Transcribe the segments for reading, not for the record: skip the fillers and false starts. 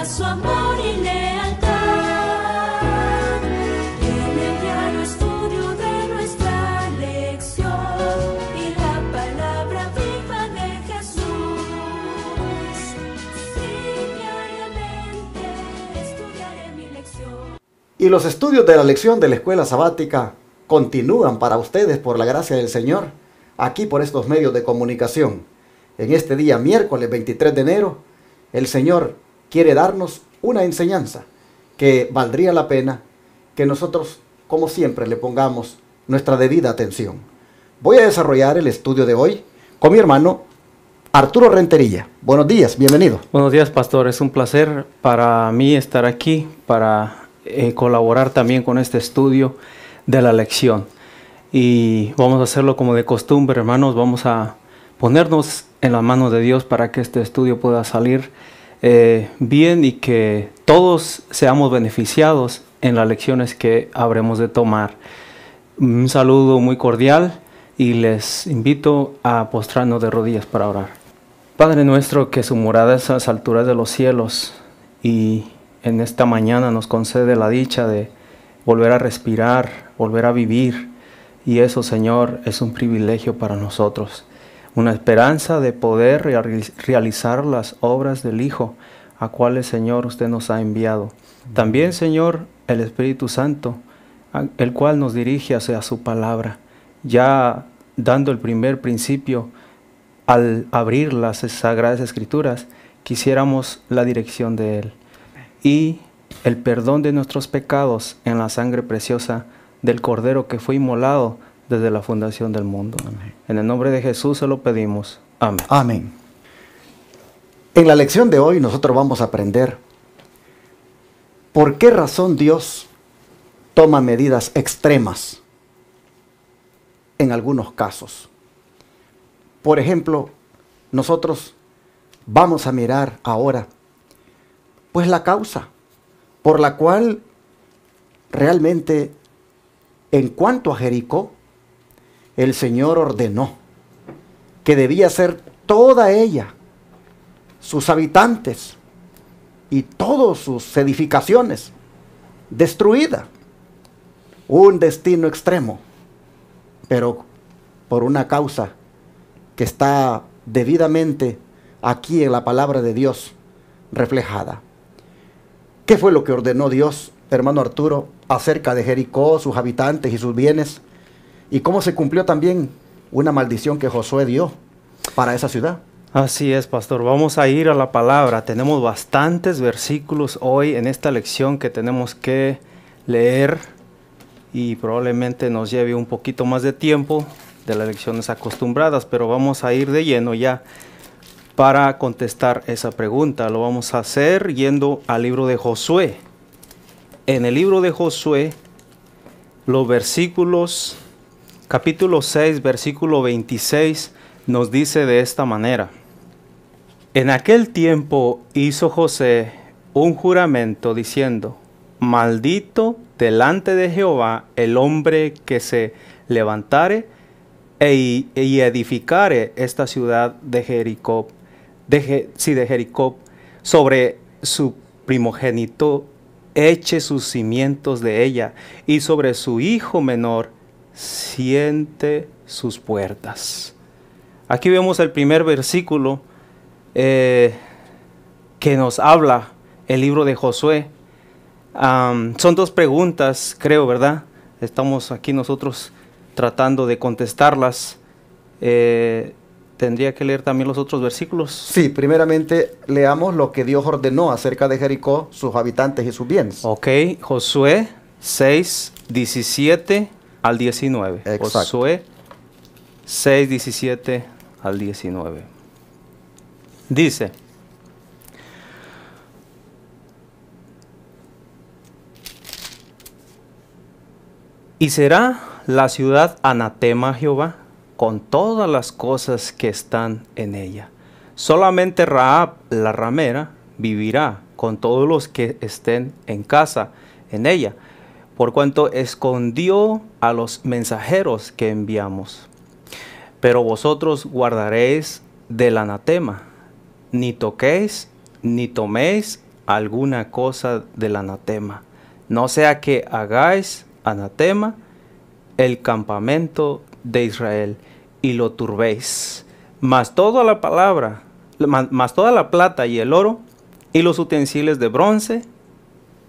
muestra su amor y lealtad. En el diario estudio de nuestra lección y la palabra viva de Jesús. Sí, diariamente estudiaré mi lección. Y los estudios de la lección de la escuela sabática continúan para ustedes por la gracia del Señor, aquí por estos medios de comunicación. En este día, miércoles 23 de enero, el Señor quiere darnos una enseñanza que valdría la pena que nosotros, como siempre, le pongamos nuestra debida atención. Voy a desarrollar el estudio de hoy con mi hermano Arturo Renterilla. Buenos días, bienvenido. Buenos días, pastor. Es un placer para mí estar aquí para colaborar también con este estudio de la lección. Y vamos a hacerlo como de costumbre, hermanos. Vamos a ponernos en las manos de Dios para que este estudio pueda salir bien y que todos seamos beneficiados en las lecciones que habremos de tomar. Un saludo muy cordial y les invito a postrarnos de rodillas para orar. Padre nuestro, que su morada es a las alturas de los cielos, y en esta mañana nos concede la dicha de volver a respirar, volver a vivir, y eso, Señor, es un privilegio para nosotros, una esperanza de poder realizar las obras del Hijo, a cuales, Señor, usted nos ha enviado. También, Señor, el Espíritu Santo, el cual nos dirige hacia su palabra, ya dando el primer principio al abrir las Sagradas Escrituras. Quisiéramos la dirección de Él y el perdón de nuestros pecados en la sangre preciosa del Cordero que fue inmolado desde la fundación del mundo. Amén. En el nombre de Jesús se lo pedimos. Amén. Amén. En la lección de hoy nosotros vamos a aprender por qué razón Dios toma medidas extremas en algunos casos. Por ejemplo, nosotros vamos a mirar ahora pues la causa por la cual realmente, en cuanto a Jericó, el Señor ordenó que debía ser toda ella, sus habitantes y todas sus edificaciones destruida. Un destino extremo, pero por una causa que está debidamente aquí en la palabra de Dios reflejada. ¿Qué fue lo que ordenó Dios, hermano Arturo, acerca de Jericó, sus habitantes y sus bienes? ¿Y cómo se cumplió también una maldición que Josué dio para esa ciudad? Así es, pastor. Vamos a ir a la palabra. Tenemos bastantes versículos hoy en esta lección que tenemos que leer y probablemente nos lleve un poquito más de tiempo de las lecciones acostumbradas, pero vamos a ir de lleno ya para contestar esa pregunta. Lo vamos a hacer yendo al libro de Josué. En el libro de Josué, los versículos, capítulo 6, versículo 26, nos dice de esta manera: En aquel tiempo hizo José un juramento diciendo: Maldito delante de Jehová el hombre que se levantare y edificare esta ciudad de Jericó, de Jericó, sobre su primogénito eche sus cimientos de ella, y sobre su hijo menor siente sus puertas. Aquí vemos el primer versículo que nos habla el libro de Josué. Son dos preguntas, creo, ¿verdad? Estamos aquí nosotros tratando de contestarlas. ¿Tendría que leer también los otros versículos? Sí, primeramente leamos lo que Dios ordenó acerca de Jericó, sus habitantes y sus bienes. Ok, Josué 6, 17 al 19. Exacto. Josué 6, 17 al 19. Dice: Y será la ciudad anatema a Jehová con todas las cosas que están en ella. Solamente Rahab la ramera vivirá con todos los que estén en casa en ella, por cuanto escondió a los mensajeros que enviamos. Pero vosotros guardaréis del anatema, ni toquéis, ni toméis alguna cosa del anatema. No sea que hagáis anatema el campamento de Israel y lo turbéis. Mas toda la palabra, mas toda la plata y el oro y los utensilios de bronce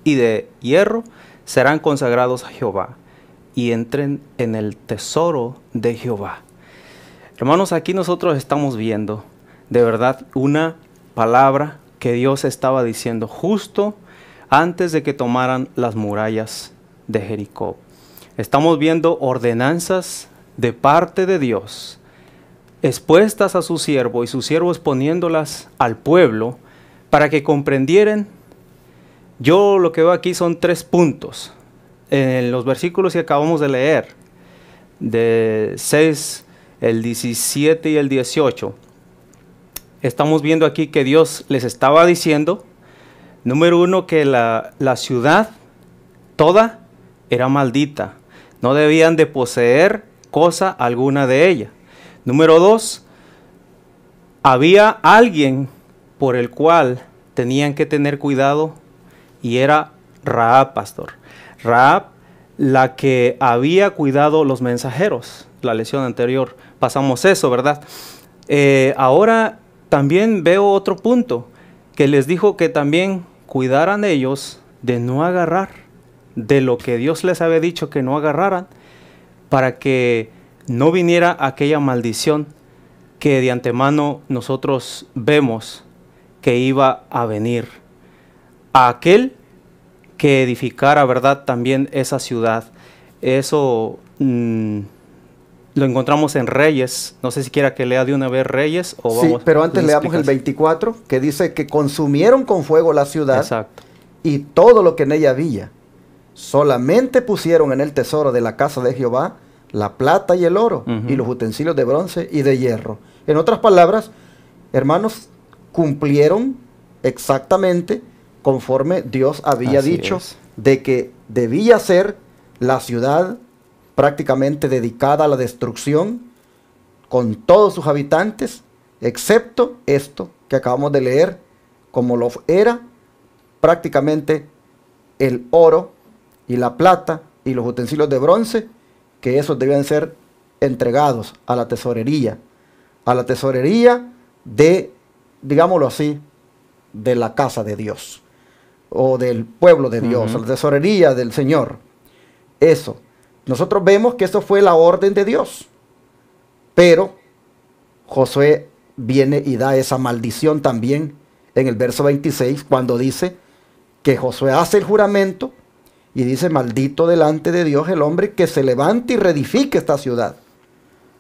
y de hierro serán consagrados a Jehová y entren en el tesoro de Jehová. Hermanos, aquí nosotros estamos viendo de verdad una palabra que Dios estaba diciendo justo antes de que tomaran las murallas de Jericó. Estamos viendo ordenanzas de parte de Dios expuestas a su siervo y su siervo exponiéndolas al pueblo para que comprendieran. Yo lo que veo aquí son 3 puntos en los versículos que acabamos de leer, de 6, el 17 y el 18. Estamos viendo aquí que Dios les estaba diciendo, número 1, que la ciudad toda era maldita, no debían de poseer cosa alguna de ella. Número 2, había alguien por el cual tenían que tener cuidado y era Rahab, pastor. Rahab, la que había cuidado los mensajeros. La lección anterior pasamos eso, ¿verdad? Ahora también veo otro punto, que les dijo que también cuidaran ellos de no agarrar de lo que Dios les había dicho que no agarraran, para que no viniera aquella maldición que de antemano nosotros vemos que iba a venir a aquel que edificara, ¿verdad?, también esa ciudad. Eso lo encontramos en Reyes. No sé si quiera que lea de una vez Reyes o sí, vamos. pero antes leamos el 24, que dice que consumieron con fuego la ciudad. Exacto. Y todo lo que en ella había. Solamente pusieron en el tesoro de la casa de Jehová la plata y el oro, y los utensilios de bronce y de hierro. En otras palabras, hermanos, cumplieron exactamente conforme Dios había dicho de que debía ser la ciudad prácticamente dedicada a la destrucción con todos sus habitantes, excepto esto que acabamos de leer, como lo era prácticamente el oro y la plata y los utensilios de bronce, que esos debían ser entregados a la tesorería de, digámoslo así, de la casa de Dios, o del pueblo de Dios, la tesorería del Señor. Eso. Nosotros vemos que eso fue la orden de Dios. Pero Josué viene y da esa maldición también en el verso 26, cuando dice que Josué hace el juramento y dice: maldito delante de Dios el hombre que se levante y reedifique esta ciudad.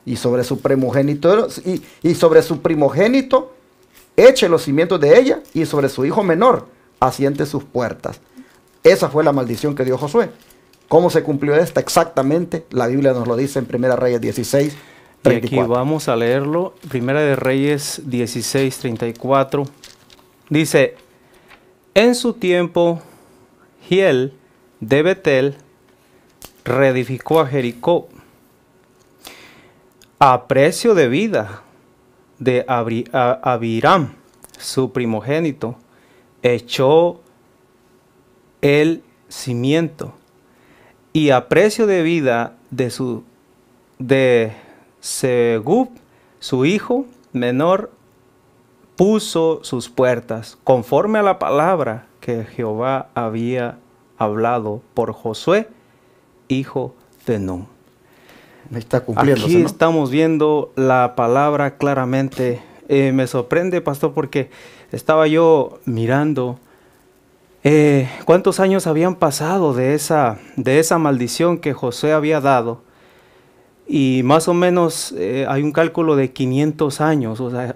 Y sobre su primogénito, eche los cimientos de ella, y sobre su hijo menor asiente sus puertas. Esa fue la maldición que dio Josué. ¿Cómo se cumplió esta? Exactamente, la Biblia nos lo dice en 1 Reyes 16, 34. Y aquí vamos a leerlo. 1 de Reyes 16, 34. Dice: en su tiempo, Hiel de Betel reedificó a Jericó a precio de vida de Abiram, su primogénito, echó el cimiento, y a precio de vida de Segub, su hijo menor, puso sus puertas, conforme a la palabra que Jehová había hablado por Josué, hijo de Nun. Está cumpliéndose, aquí, ¿no? Estamos viendo la palabra claramente. Me sorprende, pastor, porque estaba yo mirando cuántos años habían pasado de esa maldición que Josué había dado. Y más o menos hay un cálculo de 500 años, o sea,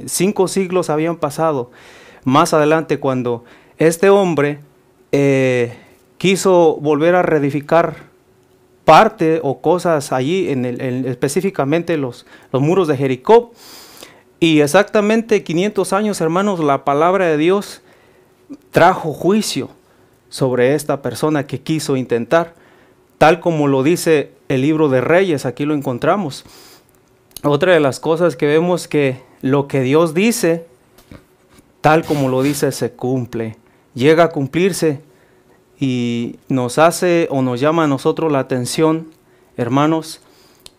5 siglos habían pasado. Más adelante, cuando este hombre quiso volver a reedificar parte o cosas allí, específicamente los muros de Jericó, y exactamente 500 años, hermanos, la palabra de Dios trajo juicio sobre esta persona que quiso intentar, tal como lo dice el libro de Reyes. Aquí lo encontramos. Otra de las cosas que vemos, que lo que Dios dice tal como lo dice, se cumple. Llega a cumplirse y nos hace o nos llama a nosotros la atención, hermanos,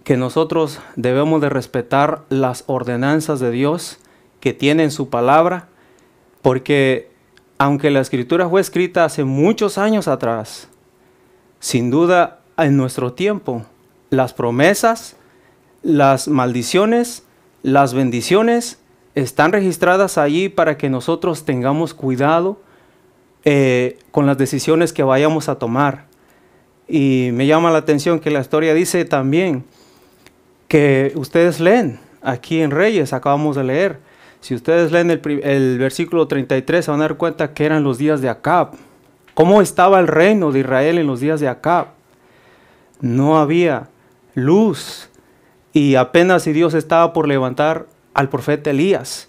que nosotros debemos de respetar las ordenanzas de Dios que tiene en su palabra, porque aunque la Escritura fue escrita hace muchos años atrás, sin duda en nuestro tiempo, las promesas, las maldiciones, las bendiciones están registradas allí para que nosotros tengamos cuidado con las decisiones que vayamos a tomar. Y me llama la atención que la historia dice también que ustedes leen aquí en Reyes, acabamos de leer. Si ustedes leen el versículo 33, se van a dar cuenta que eran los días de Acab. ¿Cómo estaba el reino de Israel en los días de Acab? No había luz y apenas si Dios estaba por levantar al profeta Elías.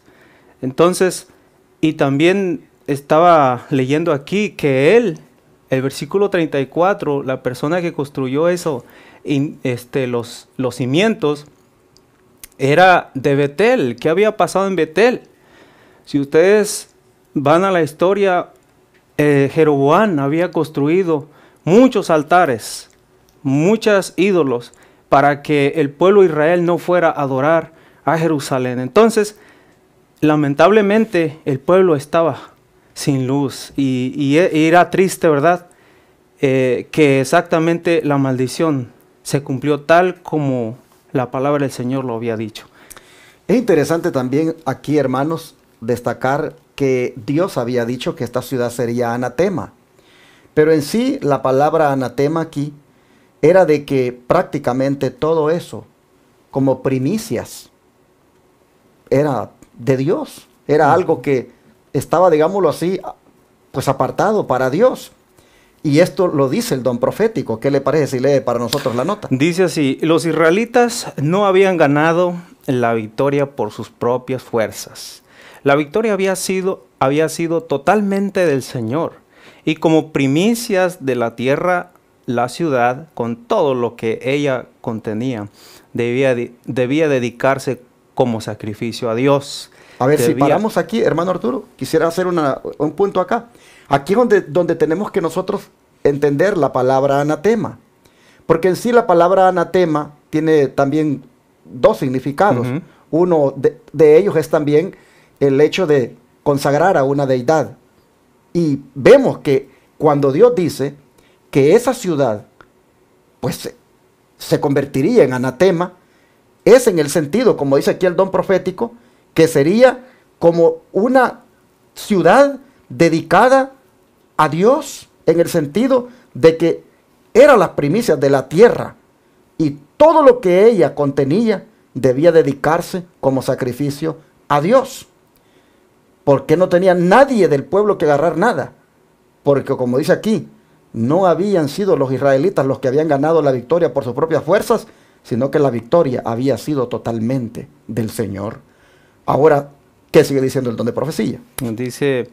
Entonces, y también estaba leyendo aquí que él, el versículo 34, la persona que construyó eso, los cimientos, era de Betel. ¿Qué había pasado en Betel? Si ustedes van a la historia, Jeroboam había construido muchos altares, muchos ídolos, para que el pueblo de Israel no fuera a adorar a Jerusalén. Entonces, lamentablemente, el pueblo estaba sin luz y era triste, ¿verdad? Que exactamente la maldición se cumplió tal como la palabra del Señor lo había dicho. Es interesante también aquí, hermanos, destacar que Dios había dicho que esta ciudad sería anatema. Pero en sí, la palabra anatema aquí era de que prácticamente todo eso, como primicias, era de Dios. Era algo que estaba, digámoslo así, pues apartado para Dios. Y esto lo dice el don profético. ¿Qué le parece si lee para nosotros la nota? Dice así: los israelitas no habían ganado la victoria por sus propias fuerzas. La victoria había sido totalmente del Señor. Y como primicias de la tierra, la ciudad, con todo lo que ella contenía, debía dedicarse como sacrificio a Dios. A ver, si paramos aquí, hermano Arturo, quisiera hacer un punto acá. Aquí es donde tenemos que nosotros entender la palabra anatema. Porque en sí la palabra anatema tiene también dos significados. Uno de ellos es también el hecho de consagrar a una deidad. Y vemos que cuando Dios dice que esa ciudad pues se convertiría en anatema, es en el sentido, como dice aquí el don profético, que sería como una ciudad dedicada a Dios, en el sentido de que eran las primicias de la tierra y todo lo que ella contenía debía dedicarse como sacrificio a Dios. Porque no tenía nadie del pueblo que agarrar nada. Porque como dice aquí, no habían sido los israelitas los que habían ganado la victoria por sus propias fuerzas, sino que la victoria había sido totalmente del Señor. Ahora, ¿qué sigue diciendo el don de profecía? Dice: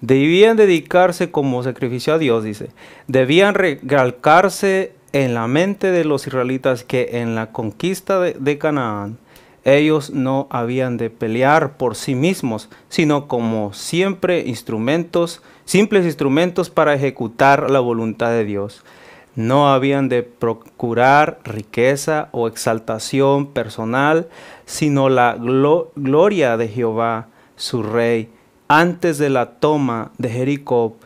debían dedicarse como sacrificio a Dios, dice. Debían recalcarse en la mente de los israelitas que en la conquista de Canaán, ellos no habían de pelear por sí mismos, sino como simples instrumentos para ejecutar la voluntad de Dios. No habían de procurar riqueza o exaltación personal, sino la gloria de Jehová, su rey. Antes de la toma de Jericó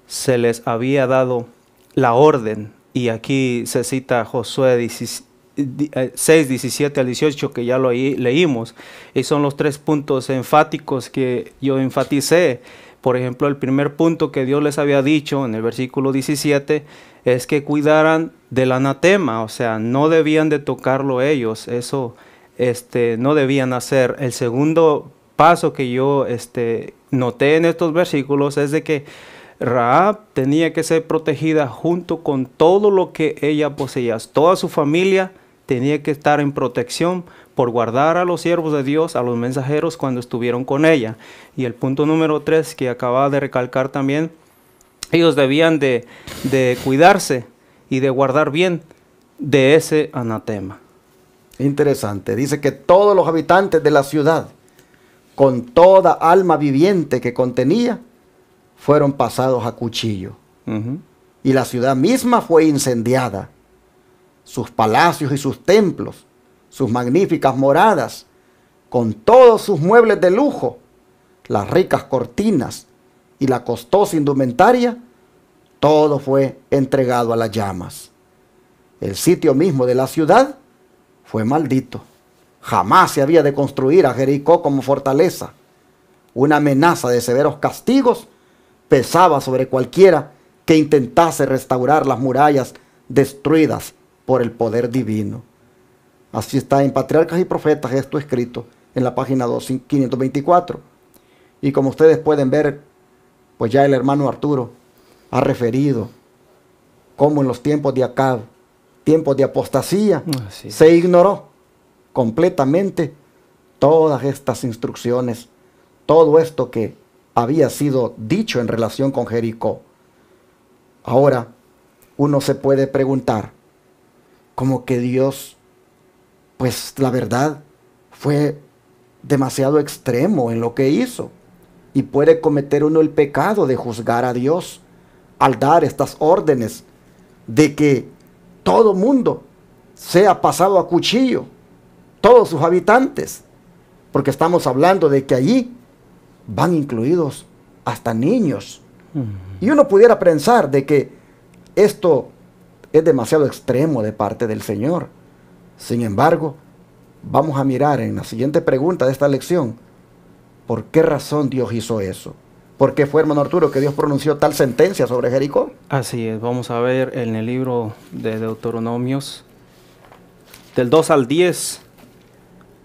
se les había dado la orden, y aquí se cita Josué 6, 17 al 18, que ya lo leímos, y son los 3 puntos enfáticos que yo enfaticé. Por ejemplo, el primer punto que Dios les había dicho en el versículo 17 es que cuidaran del anatema, o sea, no debían de tocarlo ellos, eso no debían hacer. El segundo paso que yo noté en estos versículos es de que Rahab tenía que ser protegida junto con todo lo que ella poseía. Toda su familia tenía que estar en protección por guardar a los siervos de Dios, a los mensajeros cuando estuvieron con ella. Y el punto número 3 que acababa de recalcar también, ellos debían de cuidarse y de guardar bien de ese anatema. Interesante. Dice que todos los habitantes de la ciudad, con toda alma viviente que contenía, fueron pasados a cuchillo. Ujú. Y la ciudad misma fue incendiada. Sus palacios y sus templos, sus magníficas moradas, con todos sus muebles de lujo, las ricas cortinas y la costosa indumentaria, todo fue entregado a las llamas. El sitio mismo de la ciudad fue maldito. Jamás se había de construir a Jericó como fortaleza. Una amenaza de severos castigos pesaba sobre cualquiera que intentase restaurar las murallas destruidas por el poder divino. Así está en Patriarcas y Profetas esto escrito en la página 524. Y como ustedes pueden ver, pues ya el hermano Arturo ha referido cómo en los tiempos de Acab, tiempos de apostasía, Así es. se ignoró completamente todas estas instrucciones, todo esto que había sido dicho en relación con Jericó. Ahora uno se puede preguntar, como que Dios, pues la verdad, fue demasiado extremo en lo que hizo, y puede cometer uno el pecado de juzgar a Dios al dar estas órdenes de que todo mundo sea pasado a cuchillo, todos sus habitantes, porque estamos hablando de que allí van incluidos hasta niños. Y uno pudiera pensar de que esto es demasiado extremo de parte del Señor. Sin embargo, vamos a mirar en la siguiente pregunta de esta lección, ¿por qué razón Dios hizo eso? ¿Por qué fue, hermano Arturo, que Dios pronunció tal sentencia sobre Jericó? Así es, vamos a ver en el libro de Deuteronomios, del 2 al 10.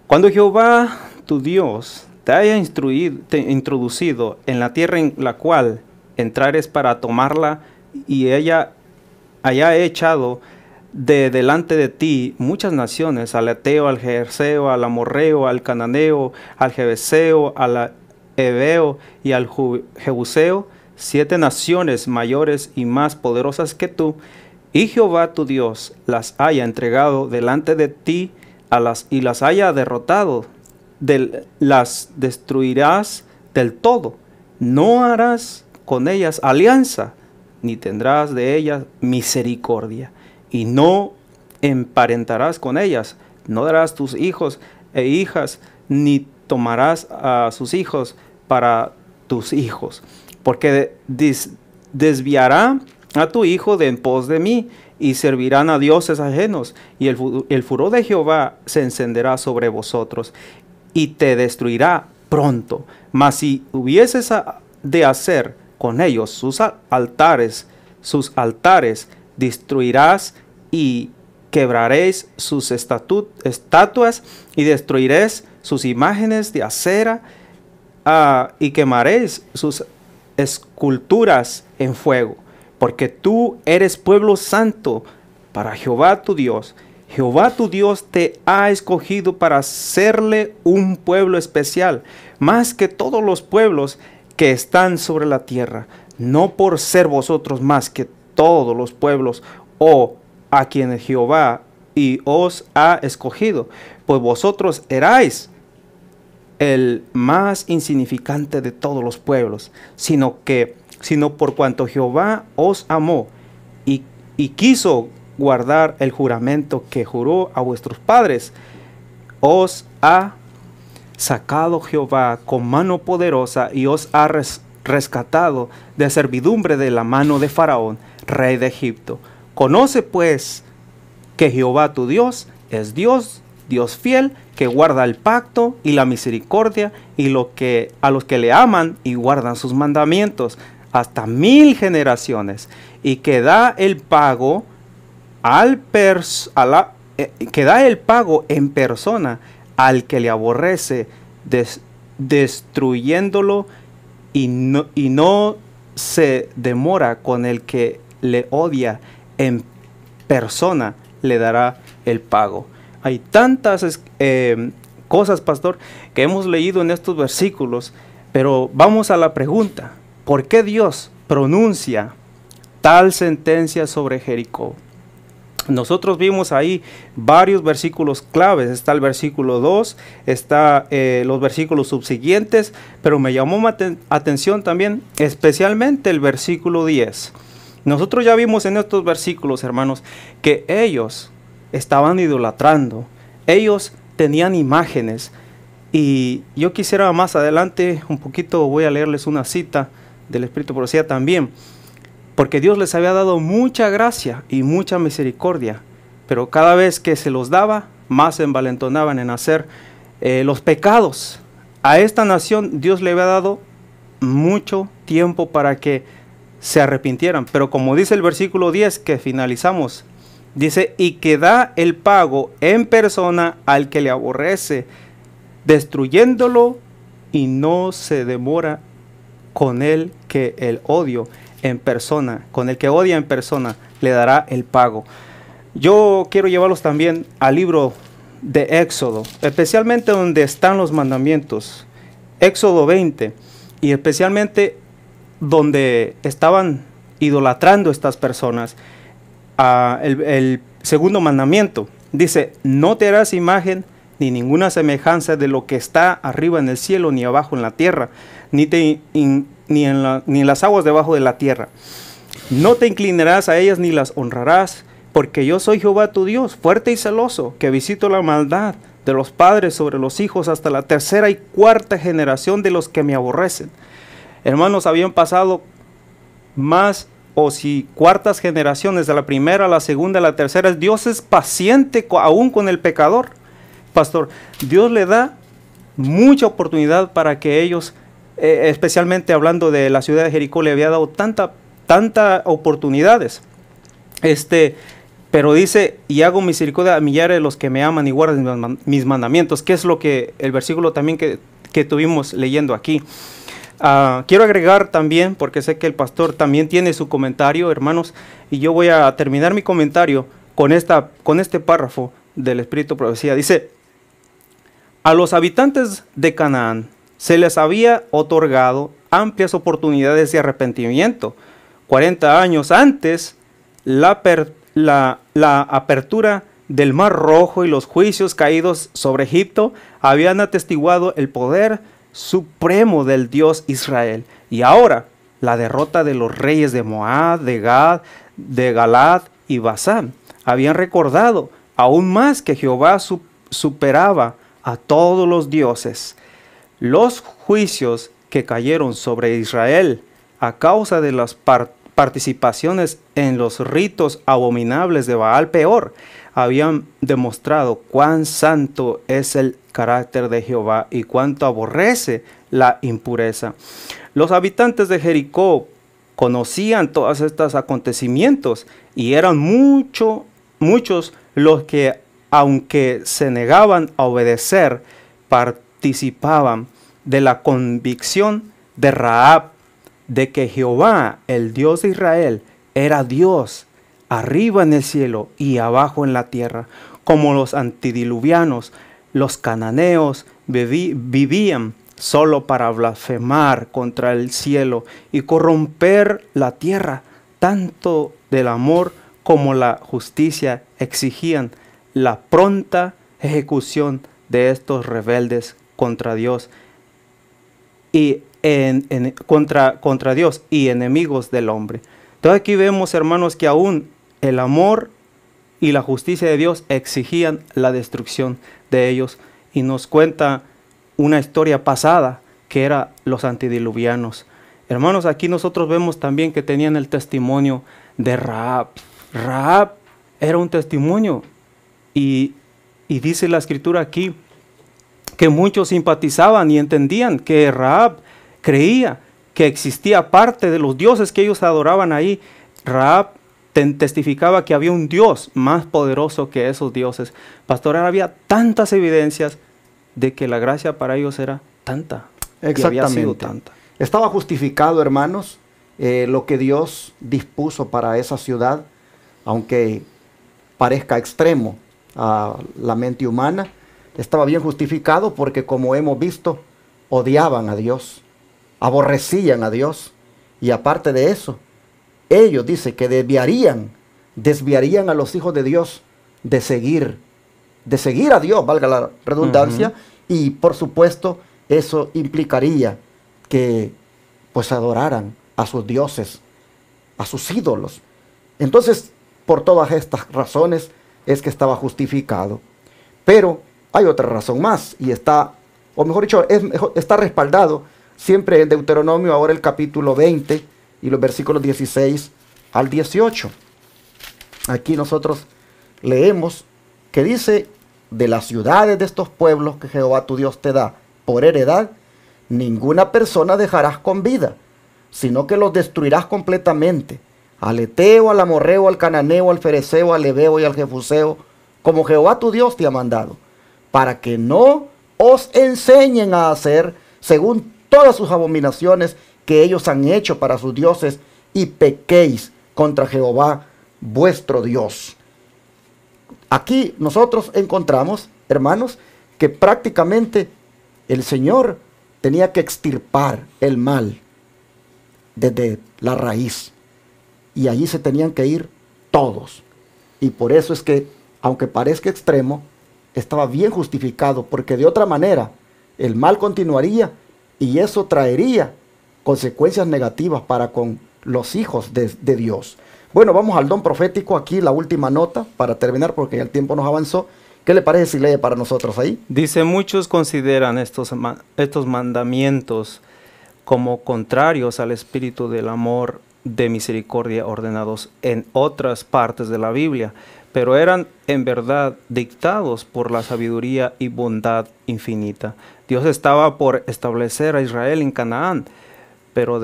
Cuando Jehová, tu Dios, te haya introducido en la tierra en la cual entrares para tomarla, y ella haya echado de delante de ti muchas naciones, al Eteo, al Jerseo, al Amorreo, al Cananeo, al Jebuseo, al Heveo y al Jebuseo, 7 naciones mayores y más poderosas que tú, y Jehová tu Dios las haya entregado delante de ti y las haya derrotado, las destruirás del todo. No harás con ellas alianza, ni tendrás de ellas misericordia, y no emparentarás con ellas. No darás tus hijos e hijas, ni tomarás a sus hijos para tus hijos, porque desviará a tu hijo de en pos de mí, y servirán a dioses ajenos, y el furor de Jehová se encenderá sobre vosotros, y te destruirá pronto. Mas si hubieses de hacer con ellos sus altares, destruirás y quebraréis sus estatuas, y destruiréis sus imágenes de acera, y quemaréis sus esculturas en fuego, porque tú eres pueblo santo para Jehová tu Dios. Jehová tu Dios te ha escogido para serle un pueblo especial, más que todos los pueblos que están sobre la tierra, no por ser vosotros más que todos los pueblos, o a quienes Jehová y os ha escogido, pues vosotros erais el más insignificante de todos los pueblos, sino por cuanto Jehová os amó y quiso guardar el juramento que juró a vuestros padres, os ha sacado Jehová con mano poderosa y os ha rescatado de servidumbre de la mano de Faraón, rey de Egipto. Conoce pues que Jehová tu Dios es Dios fiel, que guarda el pacto y la misericordia, y a los que le aman y guardan sus mandamientos hasta 1000 generaciones, y que da el pago en persona al que le aborrece, destruyéndolo, y no se demora con el que le odia, en persona le dará el pago. Hay tantas cosas, pastor, que hemos leído en estos versículos, pero vamos a la pregunta: ¿por qué Dios pronuncia tal sentencia sobre Jericó? Nosotros vimos ahí varios versículos claves. Está el versículo 2, está los versículos subsiguientes, pero me llamó atención también especialmente el versículo 10. Nosotros ya vimos en estos versículos, hermanos, que ellos estaban idolatrando, ellos tenían imágenes. Y yo quisiera más adelante un poquito, voy a leerles una cita del Espíritu de Profecía también, porque Dios les había dado mucha gracia y mucha misericordia, pero cada vez que se los daba, más se envalentonaban en hacer los pecados. A esta nación Dios le había dado mucho tiempo para que se arrepintieran, pero como dice el versículo 10 que finalizamos, dice, y que da el pago en persona al que le aborrece, destruyéndolo, y no se demora con él que el odio en persona, con el que odia en persona, le dará el pago. Yo quiero llevarlos también al libro de Éxodo, especialmente donde están los mandamientos, Éxodo 20, y especialmente donde estaban idolatrando estas personas. El segundo mandamiento dice, no te harás imagen ni ninguna semejanza de lo que está arriba en el cielo, ni abajo en la tierra, ni en las aguas debajo de la tierra. No te inclinarás a ellas ni las honrarás, porque yo soy Jehová tu Dios, fuerte y celoso, que visito la maldad de los padres sobre los hijos hasta la tercera y cuarta generación de los que me aborrecen. Hermanos, habían pasado más o si cuartas generaciones, de la primera a la segunda a la tercera. Dios es paciente aún con el pecador. Pastor, Dios le da mucha oportunidad para que ellos, especialmente hablando de la ciudad de Jericó, le había dado tantas oportunidades. Pero dice, y hago misericordia a millares de los que me aman y guardan mis mandamientos, que es lo que el versículo también que tuvimos leyendo aquí. Quiero agregar también, porque sé que el pastor también tiene su comentario, hermanos, y yo voy a terminar mi comentario con este párrafo del Espíritu de Profecía. Dice, a los habitantes de Canaán se les había otorgado amplias oportunidades de arrepentimiento. 40 años antes, la apertura del Mar Rojo y los juicios caídos sobre Egipto habían atestiguado el poder supremo del Dios Israel. Y ahora, la derrota de los reyes de Moab, de Gad, de Galad y Basán habían recordado aún más que Jehová superaba a todos los dioses. Los juicios que cayeron sobre Israel a causa de las participaciones en los ritos abominables de Baal Peor habían demostrado cuán santo es el carácter de Jehová y cuánto aborrece la impureza. Los habitantes de Jericó conocían todos estos acontecimientos y eran muchos los que, aunque se negaban a obedecer, participaban de la convicción de Rahab de que Jehová, el Dios de Israel, era Dios arriba en el cielo y abajo en la tierra. Como los antediluvianos, los cananeos vivían solo para blasfemar contra el cielo y corromper la tierra. Tanto del amor como la justicia exigían la pronta ejecución de estos rebeldes contra Dios y contra Dios y enemigos del hombre. Entonces aquí vemos, hermanos, que aún el amor y la justicia de Dios exigían la destrucción de ellos. Y nos cuenta una historia pasada que era los antediluvianos. Hermanos, aquí nosotros vemos también que tenían el testimonio de Rahab. Rahab era un testimonio y dice la escritura aquí que muchos simpatizaban y entendían que Rahab creía que existía parte de los dioses que ellos adoraban ahí. Rahab testificaba que había un Dios más poderoso que esos dioses. Pastor, había tantas evidencias de que la gracia para ellos era tanta. Exactamente. Y había sido tanta. Estaba justificado, hermanos, lo que Dios dispuso para esa ciudad, aunque parezca extremo a la mente humana. Estaba bien justificado porque, como hemos visto, odiaban a Dios, aborrecían a Dios, y aparte de eso, ellos dicen que desviarían desviarían a los hijos de Dios de seguir a Dios, valga la redundancia, y por supuesto eso implicaría que pues adoraran a sus dioses, a sus ídolos. Entonces, por todas estas razones es que estaba justificado. Pero hay otra razón más, y está, o mejor dicho, está respaldado siempre en Deuteronomio, ahora el capítulo 20 y los versículos 16 al 18. Aquí nosotros leemos que dice: de las ciudades de estos pueblos que Jehová tu Dios te da por heredad, ninguna persona dejarás con vida, sino que los destruirás completamente, al Eteo, al Amorreo, al Cananeo, al Fereceo, al Ebeo y al Jebuseo, como Jehová tu Dios te ha mandado, para que no os enseñen a hacer según todas sus abominaciones que ellos han hecho para sus dioses, y pequéis contra Jehová vuestro Dios. Aquí nosotros encontramos, hermanos, que prácticamente el Señor tenía que extirpar el mal desde la raíz, y allí se tenían que ir todos. Y por eso es que, aunque parezca extremo, estaba bien justificado, porque de otra manera el mal continuaría y eso traería consecuencias negativas para con los hijos de Dios. Bueno, vamos al don profético, aquí la última nota para terminar, porque ya el tiempo nos avanzó. ¿Qué le parece si lee para nosotros ahí? Dice: muchos consideran estos mandamientos como contrarios al espíritu del amor de misericordia ordenados en otras partes de la Biblia, pero eran en verdad dictados por la sabiduría y bondad infinita. Dios estaba por establecer a Israel en Canaán, pero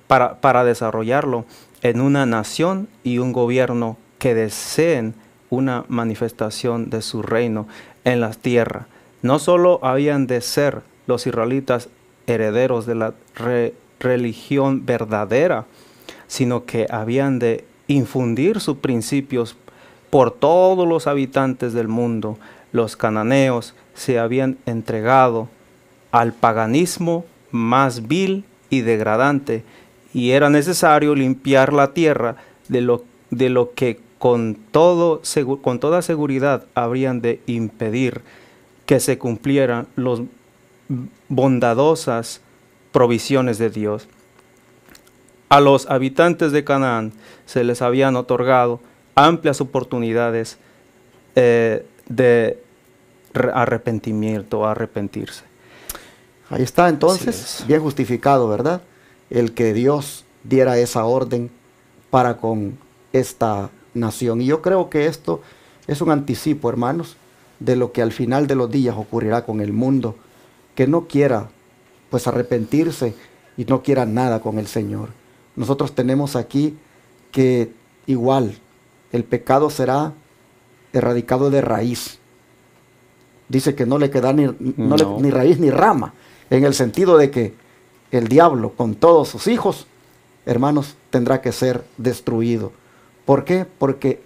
para desarrollarlo en una nación y un gobierno que deseen una manifestación de su reino en la tierra. No solo habían de ser los israelitas herederos de la religión verdadera, sino que habían de infundir sus principios por todos los habitantes del mundo. Los cananeos se habían entregado al paganismo más vil y degradante, y era necesario limpiar la tierra de lo que con toda seguridad habrían de impedir que se cumplieran las bondadosas provisiones de Dios. A los habitantes de Canaán se les habían otorgado amplias oportunidades de arrepentimiento, arrepentirse. Ahí está entonces, bien justificado, ¿verdad? El que Dios diera esa orden para con esta nación. Y yo creo que esto es un anticipo, hermanos, de lo que al final de los días ocurrirá con el mundo, que no quiera pues arrepentirse y no quiera nada con el Señor. Nosotros tenemos aquí que igual el pecado será erradicado de raíz. Dice que no le queda ni raíz ni rama, en el sentido de que el diablo con todos sus hijos, hermanos, tendrá que ser destruido. ¿Por qué? Porque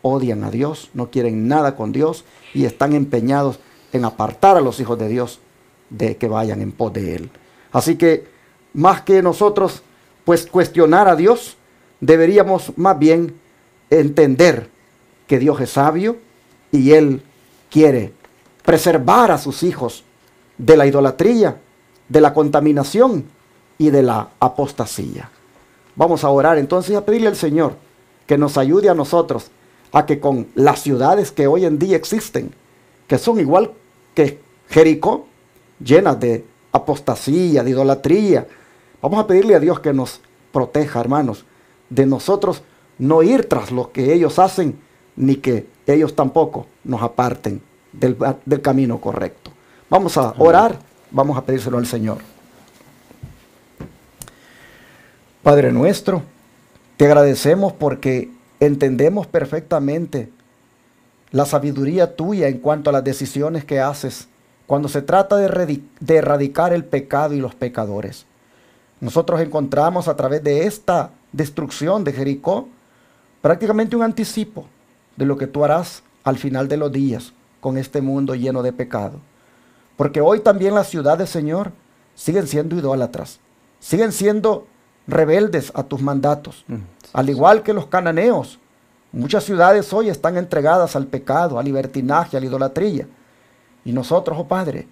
odian a Dios, no quieren nada con Dios y están empeñados en apartar a los hijos de Dios de que vayan en pos de Él. Así que más que nosotros pues cuestionar a Dios, deberíamos más bien entender que Dios es sabio y Él quiere preservar a sus hijos de la idolatría, de la contaminación y de la apostasía. Vamos a orar entonces, a pedirle al Señor que nos ayude a nosotros a que con las ciudades que hoy en día existen, que son igual que Jericó, llenas de apostasía, de idolatría, vamos a pedirle a Dios que nos proteja, hermanos, de nosotros no ir tras lo que ellos hacen, ni que ellos tampoco nos aparten del camino correcto. Vamos a orar, vamos a pedírselo al Señor. Padre nuestro, te agradecemos porque entendemos perfectamente la sabiduría tuya en cuanto a las decisiones que haces cuando se trata de erradicar el pecado y los pecadores. Nosotros encontramos a través de esta destrucción de Jericó prácticamente un anticipo de lo que tú harás al final de los días con este mundo lleno de pecado. Porque hoy también las ciudades, Señor, siguen siendo idólatras, siguen siendo rebeldes a tus mandatos, al igual que los cananeos, Muchas ciudades hoy están entregadas al pecado, al libertinaje, a la idolatría. Y nosotros, oh Padre,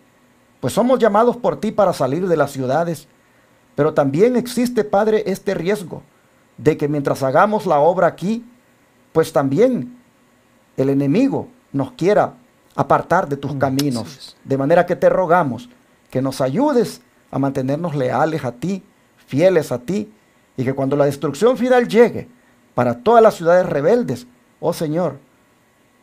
pues somos llamados por ti para salir de las ciudades. Pero también existe, Padre, este riesgo de que mientras hagamos la obra aquí, pues también el enemigo nos quiera apartar de tus caminos. De manera que te rogamos que nos ayudes a mantenernos leales a ti, fieles a ti, y que cuando la destrucción final llegue para todas las ciudades rebeldes, oh Señor,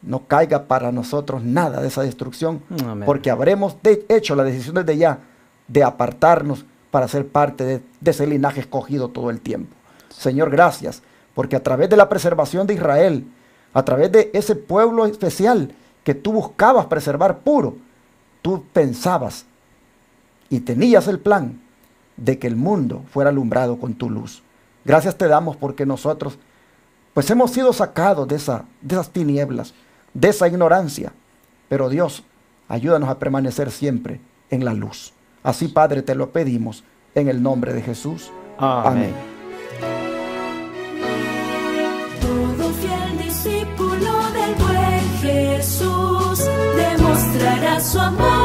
no caiga para nosotros nada de esa destrucción, Amén. porque habremos hecho la decisión desde ya de apartarnos para ser parte de ese linaje escogido todo el tiempo. Señor, gracias, porque a través de la preservación de Israel, a través de ese pueblo especial que tú buscabas preservar puro, tú pensabas y tenías el plan de que el mundo fuera alumbrado con tu luz. Gracias te damos porque nosotros pues hemos sido sacados de esas tinieblas, de esa ignorancia. Pero Dios, ayúdanos a permanecer siempre en la luz. Así, Padre, te lo pedimos en el nombre de Jesús. Amén. Todo fiel discípulo del buen Jesús demostrará su amor